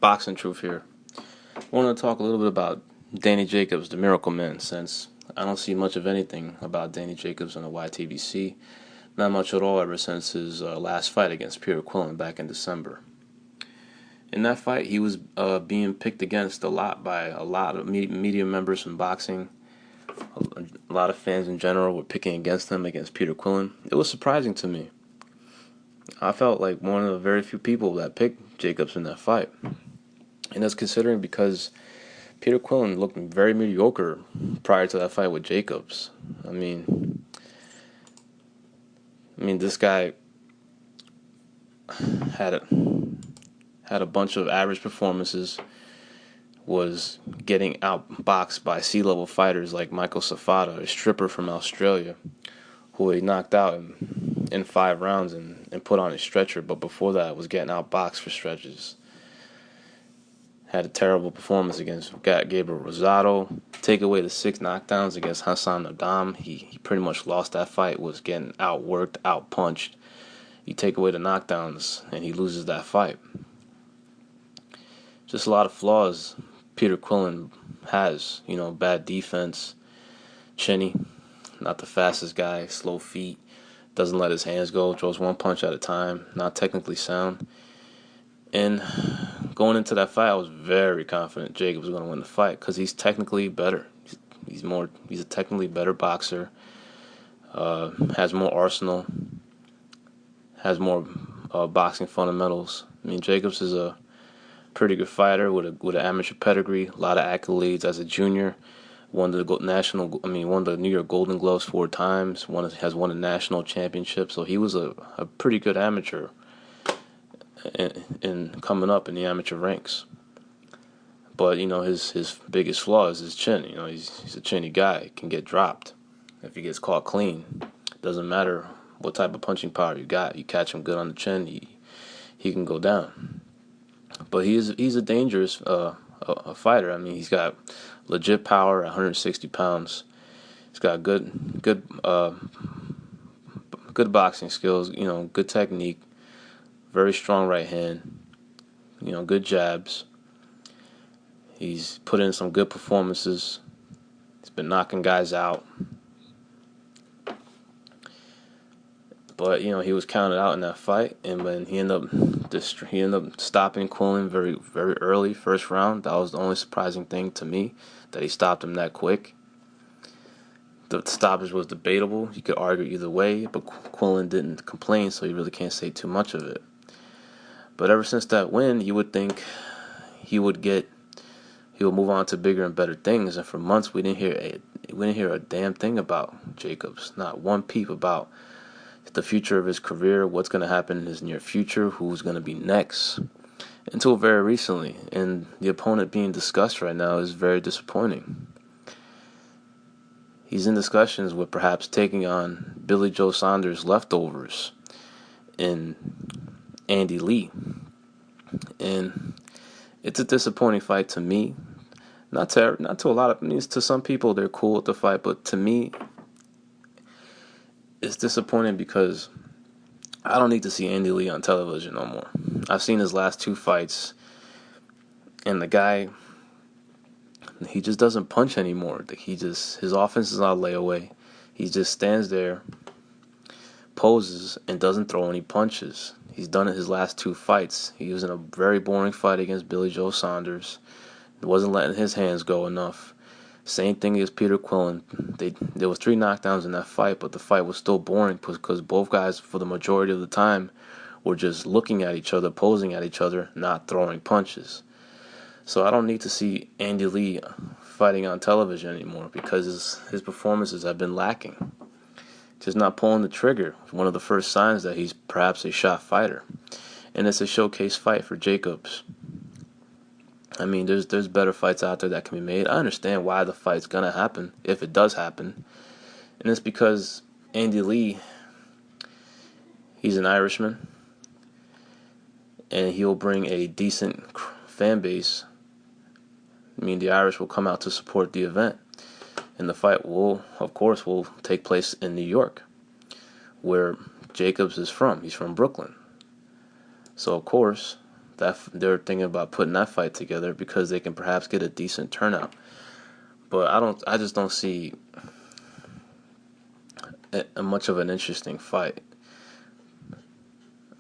Boxing Truth here. I want to talk a little bit about Danny Jacobs, the Miracle Man, since I don't see much of anything about Danny Jacobs on the YTBC. Not much at all ever since his last fight against Peter Quillen back in December. In that fight, he was being picked against a lot by a lot of media members from boxing. A lot of fans in general were picking against him, against Peter Quillen. It was surprising to me. I felt like one of the very few people that picked Jacobs in that fight. And that's considering because Peter Quillen looked very mediocre prior to that fight with Jacobs. I mean, this guy had a bunch of average performances, was getting outboxed by sea-level fighters like Michael Safada, a stripper from Australia, who he knocked out in 5 rounds and put on a stretcher, but before that was getting outboxed for stretches. Had a terrible performance against Gabriel Rosado. Take away the 6 knockdowns against Hassan Nadam, he pretty much lost that fight, was getting outworked, outpunched. You take away the knockdowns and he loses that fight. Just a lot of flaws Peter Quillen has. Bad defense, chinny, not the fastest guy, slow feet, doesn't let his hands go, throws one punch at a time, not technically sound. And going into that fight, I was very confident Jacobs was going to win the fight because he's technically better. He's a technically better boxer, has more arsenal, has more boxing fundamentals. Jacobs is a pretty good fighter with an amateur pedigree, a lot of accolades as a junior. Won the New York Golden Gloves 4 times. Has won a national championship. So he was a pretty good amateur in coming up in the amateur ranks. But his biggest flaw is his chin. He's a chinny guy. He can get dropped if he gets caught clean. Doesn't matter what type of punching power you got. You catch him good on the chin, he can go down. But he's a dangerous a fighter. He's got legit power at 160 pounds. He's got good boxing skills. Good technique. Very strong right hand. Good jabs. He's put in some good performances. He's been knocking guys out. But he was counted out in that fight, and when he ended up stopping Quillen very, very early, first round. That was the only surprising thing to me, that he stopped him that quick. The stoppage was debatable. You could argue either way, but Quillen didn't complain, so you really can't say too much of it. But ever since that win, you would think he would move on to bigger and better things. And for months, we didn't hear a damn thing about Jacobs. Not one peep about the future of his career, what's going to happen in his near future, who's going to be next, until very recently. And the opponent being discussed right now is very disappointing. He's in discussions with perhaps taking on Billy Joel Saunders' leftovers in Andy Lee. And it's a disappointing fight to me. Not to a lot of, to some people they're cool with the fight, but to me, it's disappointing because I don't need to see Andy Lee on television no more. I've seen his last 2 fights, and the guy, he just doesn't punch anymore. His offense is not layaway. He just stands there, poses, and doesn't throw any punches. He's done it his last 2 fights. He was in a very boring fight against Billy Joel Saunders. He wasn't letting his hands go enough. Same thing as Peter Quillen. There was 3 knockdowns in that fight, but the fight was still boring because both guys, for the majority of the time, were just looking at each other, posing at each other, not throwing punches. So I don't need to see Andy Lee fighting on television anymore because his performances have been lacking. Just not pulling the trigger. One of the first signs that he's perhaps a shot fighter. And it's a showcase fight for Jacobs. There's better fights out there that can be made. I understand why the fight's going to happen, if it does happen. And it's because Andy Lee, he's an Irishman, and he'll bring a decent fan base. The Irish will come out to support the event. And the fight will take place in New York, where Jacobs is from. He's from Brooklyn. So, of course, that they're thinking about putting that fight together because they can perhaps get a decent turnout. But I just don't see much of an interesting fight.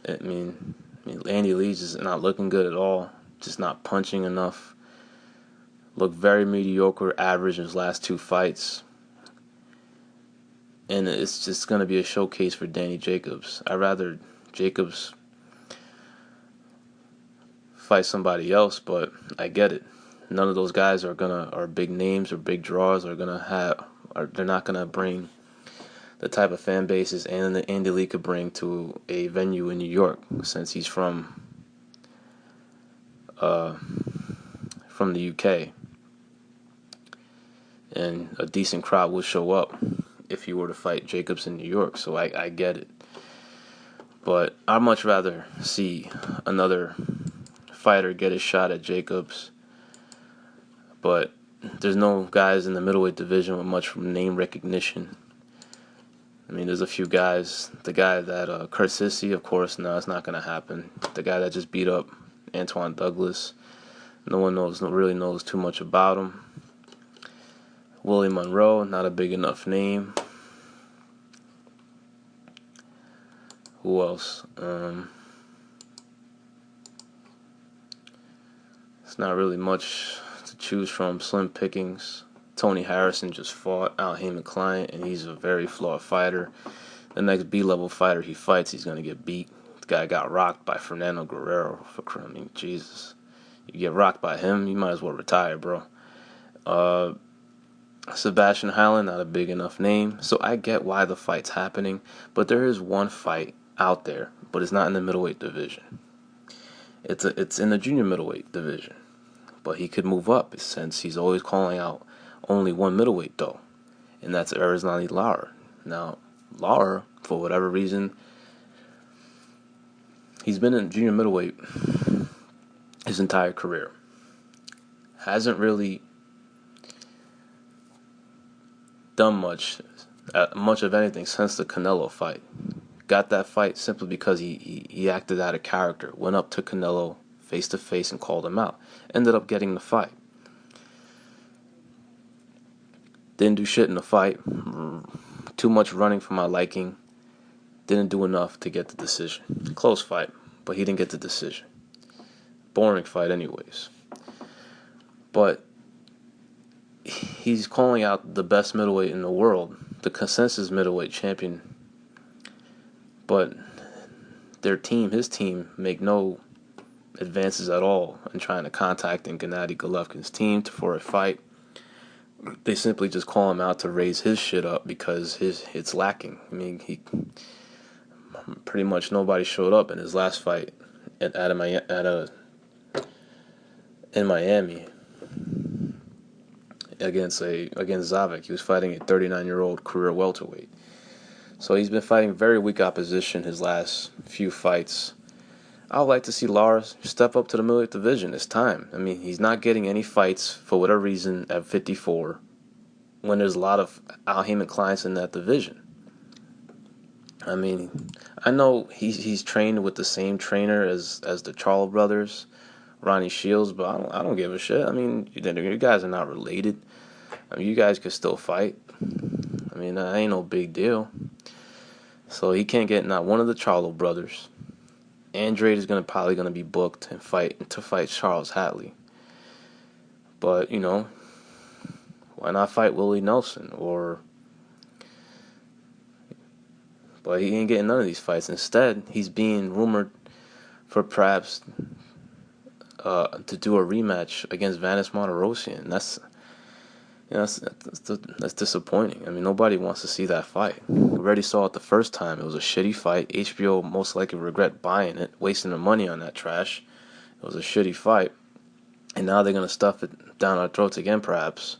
Andy Lee's just not looking good at all. Just not punching enough. Looked very mediocre, average in his last 2 fights. And it's just going to be a showcase for Danny Jacobs. I'd rather Jacobs fight somebody else, but I get it. None of those guys are big names or big draws. They're not gonna bring the type of fan bases Andy Lee could bring to a venue in New York, since he's from the UK, and a decent crowd will show up if you were to fight Jacobs in New York. So I get it, but I'd much rather see another fighter get a shot at Jacobs. But there's no guys in the middleweight division with much name recognition. I mean, there's a few guys. The guy that Kurt Sissy, of course, no, it's not going to happen. The guy that just beat up Antoine Douglas, no one really knows too much about him. Willie Monroe, not a big enough name. Who else? It's not really much to choose from. Slim pickings. Tony Harrison just fought Al Haymon Client, and he's a very flawed fighter. The next B-level fighter he fights, he's going to get beat. The guy got rocked by Fernando Guerrero. Jesus. You get rocked by him, you might as well retire, bro. Sebastian Howland, not a big enough name. So I get why the fight's happening, but there is one fight out there, but it's not in the middleweight division. It's in the junior middleweight division. But he could move up, since he's always calling out only one middleweight, though, and that's Arislani Lara. Now, Lara, for whatever reason, he's been in junior middleweight his entire career. Hasn't really done much of anything since the Canelo fight. Got that fight simply because he acted out of character. Went up to Canelo face to face and called him out. Ended up getting the fight. Didn't do shit in the fight. Too much running for my liking. Didn't do enough to get the decision. Close fight, but he didn't get the decision. Boring fight anyways. But he's calling out the best middleweight in the world, the consensus middleweight champion. But his team, make no advances at all in trying to contact Gennady Golovkin's team for a fight. They simply just call him out to raise his shit up because it's lacking. I mean, pretty much nobody showed up in his last fight in Miami against Zavik. He was fighting a 39-year-old career welterweight. So he's been fighting very weak opposition his last few fights. I would like to see Lars step up to the middleweight division. It's time. I mean, he's not getting any fights for whatever reason at 54 when there's a lot of Al Haymon clients in that division. I mean, I know he's trained with the same trainer as the Charlo brothers, Ronnie Shields, but I don't give a shit. I mean, you guys are not related. I mean, you guys could still fight. I mean, that ain't no big deal. So he can't get not one of the Charlo brothers. Andrade is probably gonna be booked and fight Charles Hatley. But why not fight Willie Nelson? But he ain't getting none of these fights. Instead, he's being rumored for perhaps to do a rematch against Vanis Martirosyan. That's disappointing. I mean, nobody wants to see that fight. We already saw it the first time. It was a shitty fight. HBO most likely regret buying it, wasting their money on that trash. It was a shitty fight. And now they're going to stuff it down our throats again, perhaps,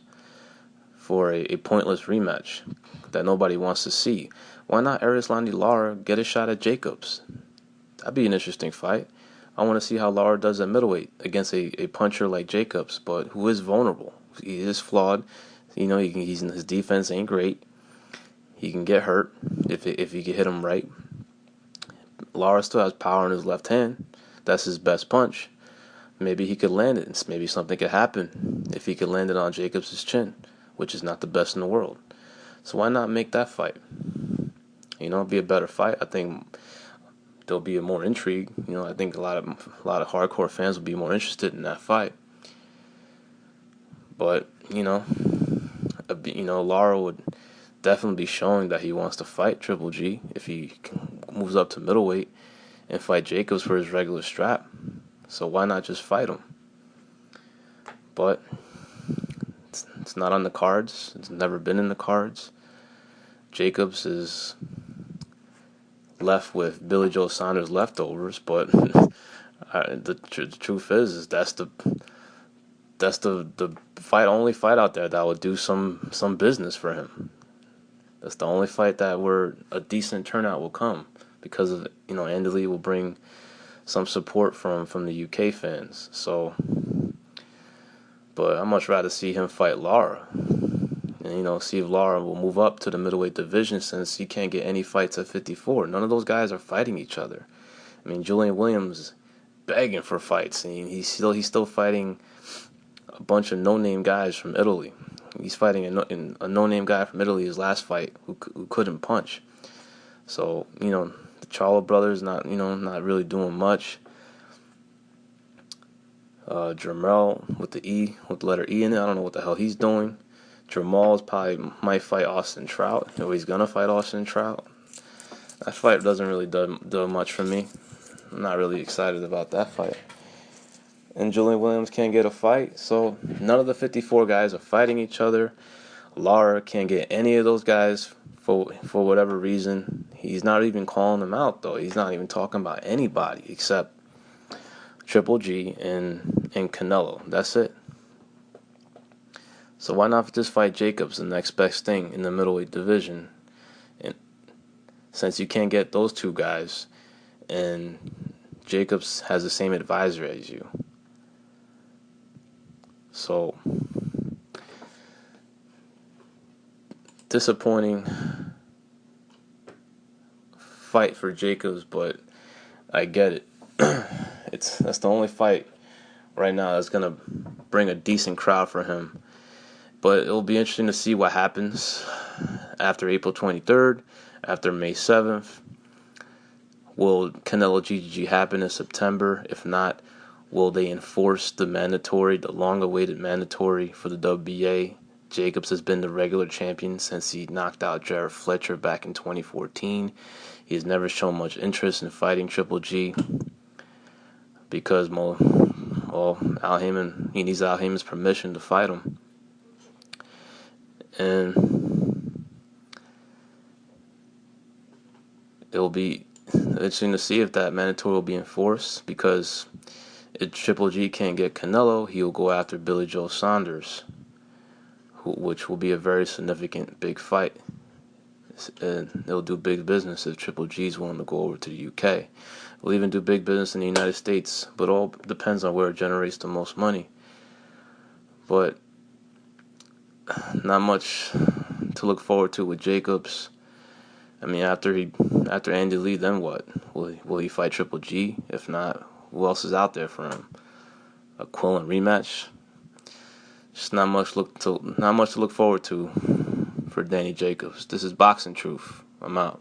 for a pointless rematch that nobody wants to see. Why not Arislani Lara get a shot at Jacobs? That'd be an interesting fight. I want to see how Lara does at middleweight against a puncher like Jacobs, but who is vulnerable. He is flawed. His defense ain't great. He can get hurt if you can hit him right. Lara still has power in his left hand. That's his best punch. maybe he could land it. Maybe something could happen if he could land it on Jacobs' chin, which is not the best in the world. So why not make that fight? It'd be a better fight. I think there'll be more intrigue. I think a lot of hardcore fans will be more interested in that fight. But Lara would definitely be showing that he wants to fight Triple G if he moves up to middleweight and fight Jacobs for his regular strap. So why not just fight him? But it's not on the cards. It's never been in the cards. Jacobs is left with Billy Joel Saunders leftovers, but the truth is that's the only fight out there that would do some business for him. That's the only fight that where a decent turnout will come because of Andy Lee will bring some support from the UK fans. So, but I'd much rather see him fight Lara, and see if Lara will move up to the middleweight division since he can't get any fights at 54. None of those guys are fighting each other. Julian Williams begging for fights, and he's still fighting a bunch of no-name guys from Italy. He's fighting a no-name guy from Italy his last fight who couldn't punch. So the Charlo brothers not really doing much. Jermell with the letter E in it. I don't know what the hell he's doing. Jamal might fight Austin Trout. He's gonna fight Austin Trout. That fight doesn't really do much for me. I'm not really excited about that fight. And Julian Williams can't get a fight, so none of the 54 guys are fighting each other. Lara can't get any of those guys for whatever reason. He's not even calling them out, though. He's not even talking about anybody except Triple G and Canelo. That's it. So why not just fight Jacobs, the next best thing in the middleweight division? And since you can't get those two guys, and Jacobs has the same advisor as you. So, disappointing fight for Jacobs, but I get it. That's the only fight right now that's gonna bring a decent crowd for him. But it'll be interesting to see what happens after April 23rd, after May 7th. Will Canelo GGG happen in September? If not, will they enforce the long-awaited mandatory for the WBA? Jacobs has been the regular champion since he knocked out Jared Fletcher back in 2014. He's never shown much interest in fighting Triple G because, Al Heyman, he needs Al Heyman's permission to fight him. And it'll be interesting to see if that mandatory will be enforced, because if Triple G can't get Canelo, he'll go after Billy Joel Saunders, which will be a very significant big fight. And they'll do big business if Triple G's willing to go over to the UK. They'll even do big business in the United States, but all depends on where it generates the most money. But not much to look forward to with Jacobs. After Andy Lee, then what? Will he fight Triple G? If not, who else is out there for him? A Quillen rematch? Just not much to look forward to for Danny Jacobs. This is Boxing Truth. I'm out.